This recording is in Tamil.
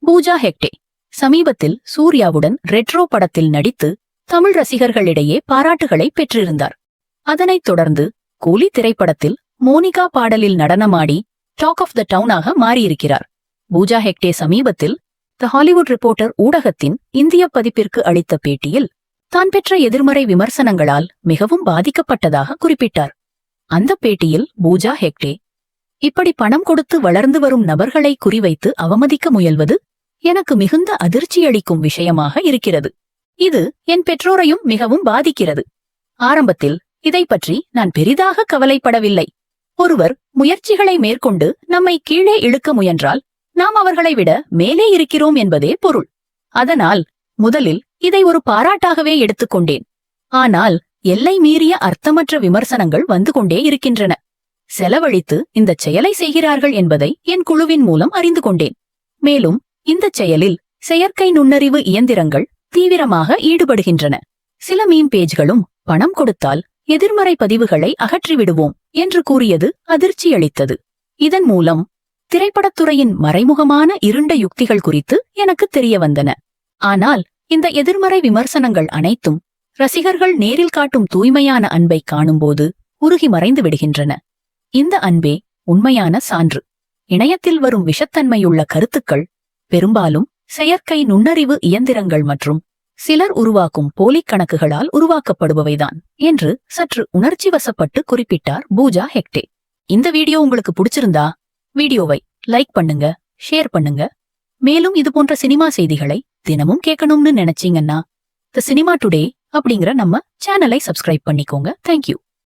பூஜா ஹெக்டே சமீபத்தில் சூர்யாவுடன் ரெட்ரோ படத்தில் நடித்து தமிழ் ரசிகர்களிடையே பாராட்டுகளை பெற்றிருந்தார். அதனைத் தொடர்ந்து கூலி திரைப்படத்தில் மோனிகா பாடலில் நடனமாடி டாக் ஆஃப் த டவுனாக மாறியிருக்கிறார். பூஜா ஹெக்டே சமீபத்தில் த ஹாலிவுட் ரிப்போர்ட்டர் ஊடகத்தின் இந்திய பதிப்பிற்கு அளித்த பேட்டியில் தான் பெற்ற எதிர்மறை விமர்சனங்களால் மிகவும் பாதிக்கப்பட்டதாக குறிப்பிட்டார். அந்த பேட்டியில் பூஜா ஹெக்டே, இப்படி பணம் கொடுத்து வளர்ந்து வரும் நபர்களை குறிவைத்து அவமதிக்க முயல்வது எனக்கு மிகுந்த அதிர்ச்சியளிக்கும் விஷயமாக இருக்கிறது. இது என் பெற்றோரையும் மிகவும் பாதிக்கிறது. ஆரம்பத்தில் இதை பற்றி நான் பெரிதாக கவலைப்படவில்லை. ஒருவர் முயற்சிகளை மேற்கொண்டு நம்மை கீழே இழுக்க முயன்றால் நாம் அவர்களை விட மேலே இருக்கிறோம் என்பதே பொருள். அதனால் முதலில் இதை ஒரு பாராட்டாகவே எடுத்துக்கொண்டேன். ஆனால் எல்லை மீறிய அர்த்தமற்ற விமர்சனங்கள் வந்து கொண்டே இருக்கின்றன. செலவழித்து இந்தச் செயலை செய்கிறார்கள் என்பதை என் குழுவின் மூலம் அறிந்து கொண்டேன். மேலும் இந்தச் செயலில் செயற்கை நுண்ணறிவு இயந்திரங்கள் தீவிரமாக ஈடுபடுகின்றன. சில மீம் பேஜ்களும் பணம் கொடுத்தால் எதிர்மறை பதிவுகளை அகற்றிவிடுவோம் என்று கூறியது அதிர்ச்சியளித்தது. இதன் மூலம் திரைப்படத்துறையின் மறைமுகமான இருண்ட யுக்திகள் குறித்து எனக்கு தெரிய வந்தன. ஆனால் இந்த எதிர்மறை விமர்சனங்கள் அனைத்தும் ரசிகர்கள் நேரில் காட்டும் தூய்மையான அன்பை காணும்போது உருகி மறைந்து விடுகின்றன. இந்த அன்பே உண்மையான சான்று. இணையத்தில் வரும் விஷத்தன்மையுள்ள கருத்துக்கள் பெரும்பாலும் செயற்கை நுண்ணறிவு இயந்திரங்கள் மற்றும் சிலர் உருவாக்கும் போலிக் கணக்குகளால் உருவாக்கப்படுபவைதான் என்று சற்று உணர்ச்சி வசப்பட்டு குறிப்பிட்டார் பூஜா ஹெக்டே. இந்த வீடியோ உங்களுக்கு பிடிச்சிருந்தா வீடியோவை லைக் பண்ணுங்க, ஷேர் பண்ணுங்க. மேலும் இது போன்ற சினிமா செய்திகளை தினமும் கேட்கணும்னு நினைச்சீங்கன்னா தி சினிமா டுடே அப்படிங்கிற நம்ம சேனலை சப்ஸ்கிரைப் பண்ணிக்கோங்க. தேங்க்யூ.